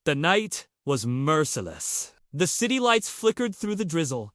The night was merciless. The city lights flickered through the drizzle,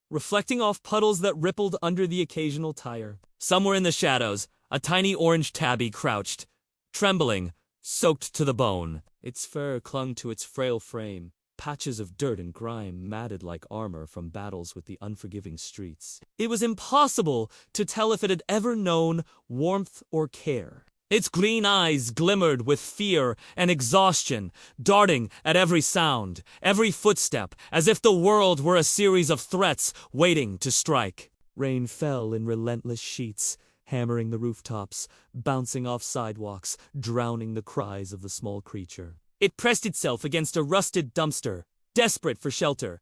reflecting off puddles that rippled under the occasional tire. Somewhere in the shadows, a tiny orange tabby crouched, trembling, soaked to the bone. Its fur clung to its frail frame, patches of dirt and grime matted like armor from battles with the unforgiving streets. It was impossible to tell if it had ever known warmth or care. Its green eyes glimmered with fear and exhaustion, darting at every sound, every footstep, as if the world were a series of threats waiting to strike. Rain fell in relentless sheets, hammering the rooftops, bouncing off sidewalks, drowning the cries of the small creature. It pressed itself against a rusted dumpster, desperate for shelter.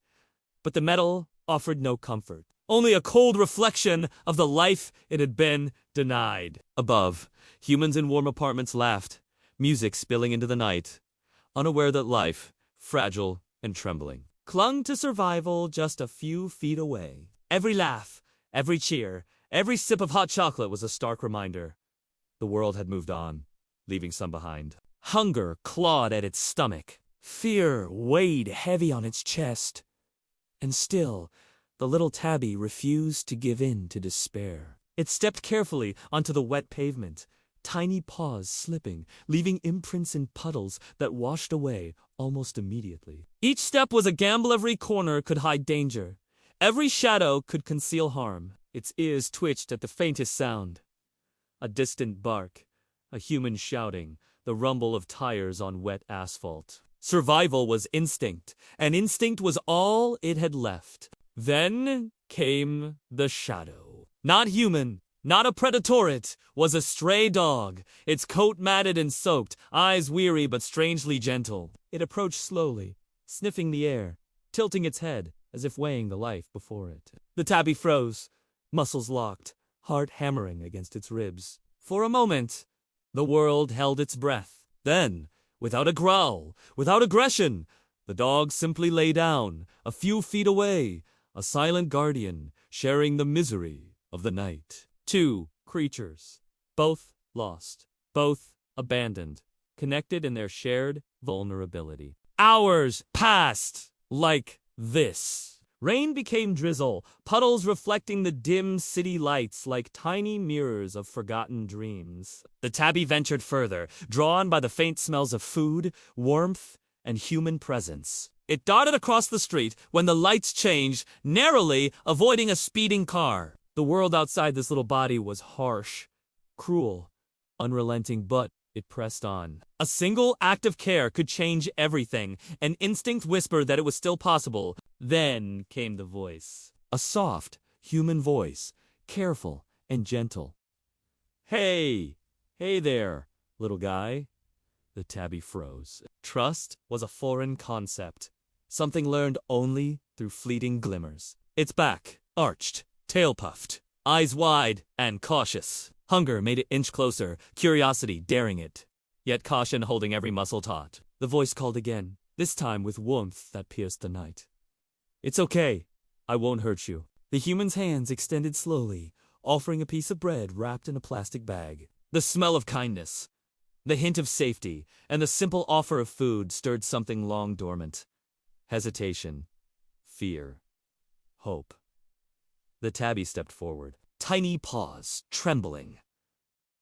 But the metal offered no comfort, only a cold reflection of the life it had been denied. Above, humans in warm apartments laughed, music spilling into the night, unaware that life, fragile and trembling, clung to survival just a few feet away. Every laugh, every cheer, every sip of hot chocolate was a stark reminder. The world had moved on, leaving some behind. Hunger clawed at its stomach. Fear weighed heavy on its chest. And still, the little tabby refused to give in to despair. It stepped carefully onto the wet pavement, tiny paws slipping, leaving imprints in puddles that washed away almost immediately. Each step was a gamble. Every corner could hide danger. Every shadow could conceal harm. Its ears twitched at the faintest sound. A distant bark, a human shouting, the rumble of tires on wet asphalt. Survival was instinct, and instinct was all it had left. Then came the shadow. Not human, not a predator, it was a stray dog, its coat matted and soaked, eyes weary but strangely gentle. It approached slowly, sniffing the air, tilting its head as if weighing the life before it. The tabby froze, muscles locked, heart hammering against its ribs. For a moment, the world held its breath. Then, without a growl, without aggression, the dog simply lay down, a few feet away, a silent guardian, sharing the misery of the night. Two creatures, both lost, both abandoned, connected in their shared vulnerability. Hours passed like this. Rain became drizzle, puddles reflecting the dim city lights like tiny mirrors of forgotten dreams. The tabby ventured further, drawn by the faint smells of food, warmth, and human presence. It darted across the street when the lights changed, narrowly avoiding a speeding car. The world outside this little body was harsh, cruel, unrelenting, but it pressed on. A single act of care could change everything. An instinct whispered that it was still possible. Then came the voice. A soft, human voice, careful and gentle. Hey there, little guy. The tabby froze. Trust was a foreign concept, something learned only through fleeting glimmers. Its back arched, tail puffed, eyes wide and cautious. Hunger made it inch closer, curiosity daring it, yet caution holding every muscle taut. The voice called again, this time with warmth that pierced the night. It's okay. I won't hurt you. The human's hands extended slowly, offering a piece of bread wrapped in a plastic bag. The smell of kindness, the hint of safety, and the simple offer of food stirred something long dormant. Hesitation, fear, hope. The tabby stepped forward, tiny paws trembling.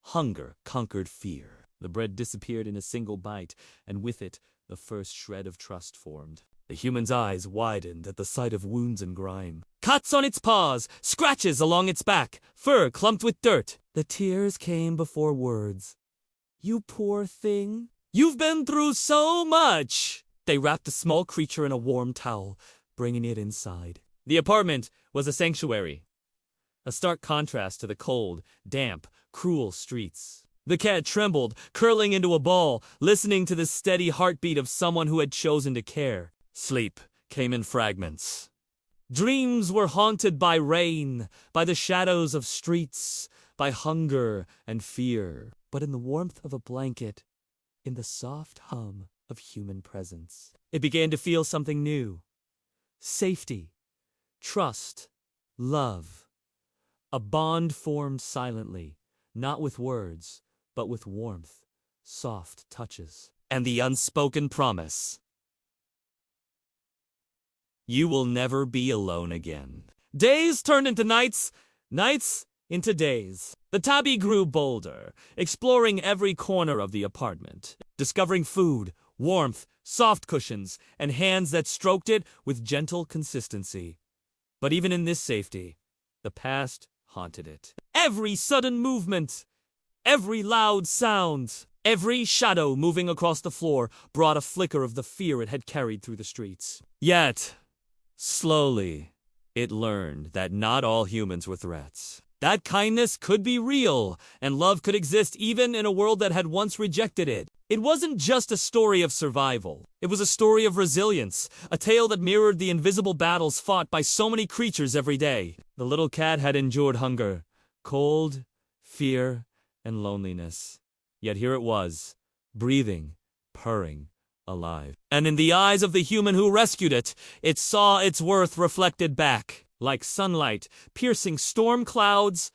Hunger conquered fear. The bread disappeared in a single bite, and with it, the first shred of trust formed. The human's eyes widened at the sight of wounds and grime. Cuts on its paws, scratches along its back, fur clumped with dirt. The tears came before words. You poor thing. You've been through so much. They wrapped the small creature in a warm towel, bringing it inside. The apartment was a sanctuary, a stark contrast to the cold, damp, cruel streets. The cat trembled, curling into a ball, listening to the steady heartbeat of someone who had chosen to care. Sleep came in fragments. Dreams were haunted by rain, by the shadows of streets, by hunger and fear. But in the warmth of a blanket, in the soft hum of human presence, it began to feel something new. Safety, trust, love. A bond formed silently, not with words, but with warmth, soft touches, and the unspoken promise You will never be alone again. Days turned into nights, nights into days. The tabby grew bolder, exploring every corner of the apartment, discovering food, warmth, soft cushions, and hands that stroked it with gentle consistency. But even in this safety, the past haunted it. Every sudden movement, every loud sound, every shadow moving across the floor brought a flicker of the fear it had carried through the streets. Yet, slowly, it learned that not all humans were threats. That kindness could be real, and love could exist even in a world that had once rejected it. It wasn't just a story of survival. It was a story of resilience, a tale that mirrored the invisible battles fought by so many creatures every day. The little cat had endured hunger, cold, fear, and loneliness. Yet here it was, breathing, purring, alive. And in the eyes of the human who rescued it, it saw its worth reflected back. Like sunlight, piercing storm clouds,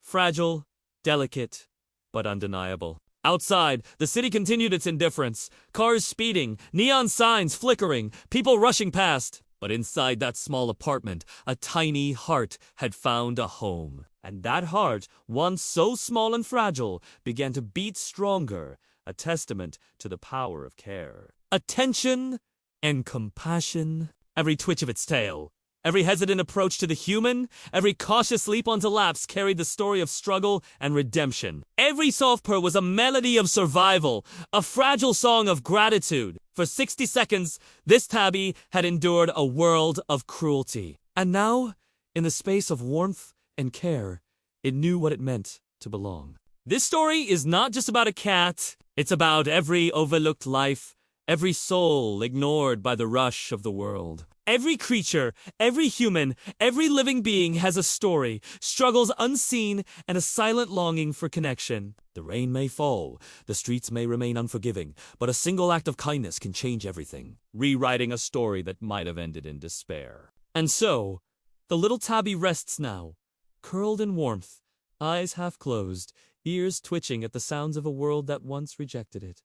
fragile, delicate, but undeniable. Outside, the city continued its indifference, cars speeding, neon signs flickering, people rushing past. But inside that small apartment, a tiny heart had found a home. And that heart, once so small and fragile, began to beat stronger, a testament to the power of care. Attention and compassion, every twitch of its tail, every hesitant approach to the human, every cautious leap onto laps carried the story of struggle and redemption. Every soft purr was a melody of survival, a fragile song of gratitude. For 60 seconds, this tabby had endured a world of cruelty. And now, in the space of warmth and care, it knew what it meant to belong. This story is not just about a cat. It's about every overlooked life, every soul ignored by the rush of the world. Every creature, every human, every living being has a story, struggles unseen, and a silent longing for connection. The rain may fall, the streets may remain unforgiving, but a single act of kindness can change everything, rewriting a story that might have ended in despair. And so, the little tabby rests now, curled in warmth, eyes half closed, ears twitching at the sounds of a world that once rejected it.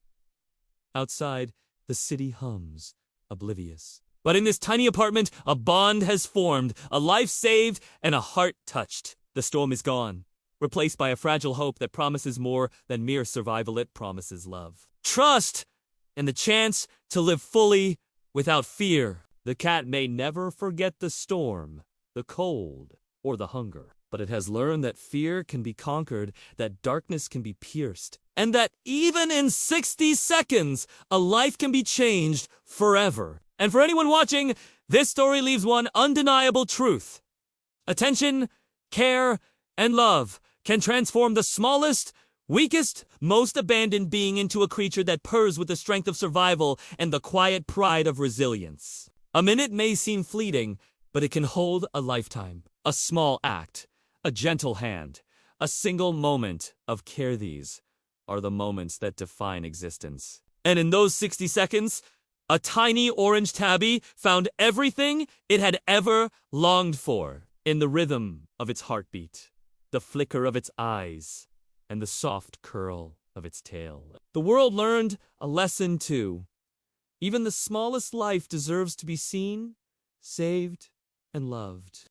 Outside, the city hums, oblivious. But in this tiny apartment, a bond has formed, a life saved, and a heart touched. The storm is gone, replaced by a fragile hope that promises more than mere survival. It promises love, trust, and the chance to live fully without fear. The cat may never forget the storm, the cold, or the hunger, but it has learned that fear can be conquered, that darkness can be pierced, and that even in 60 seconds, a life can be changed forever. And for anyone watching, this story leaves one undeniable truth. Attention, care, and love can transform the smallest, weakest, most abandoned being into a creature that purrs with the strength of survival and the quiet pride of resilience. A minute may seem fleeting, but it can hold a lifetime. A small act, a gentle hand, a single moment of care. These are the moments that define existence. And in those 60 seconds, a tiny orange tabby found everything it had ever longed for in the rhythm of its heartbeat, the flicker of its eyes, and the soft curl of its tail. The world learned a lesson too. Even the smallest life deserves to be seen, saved, and loved.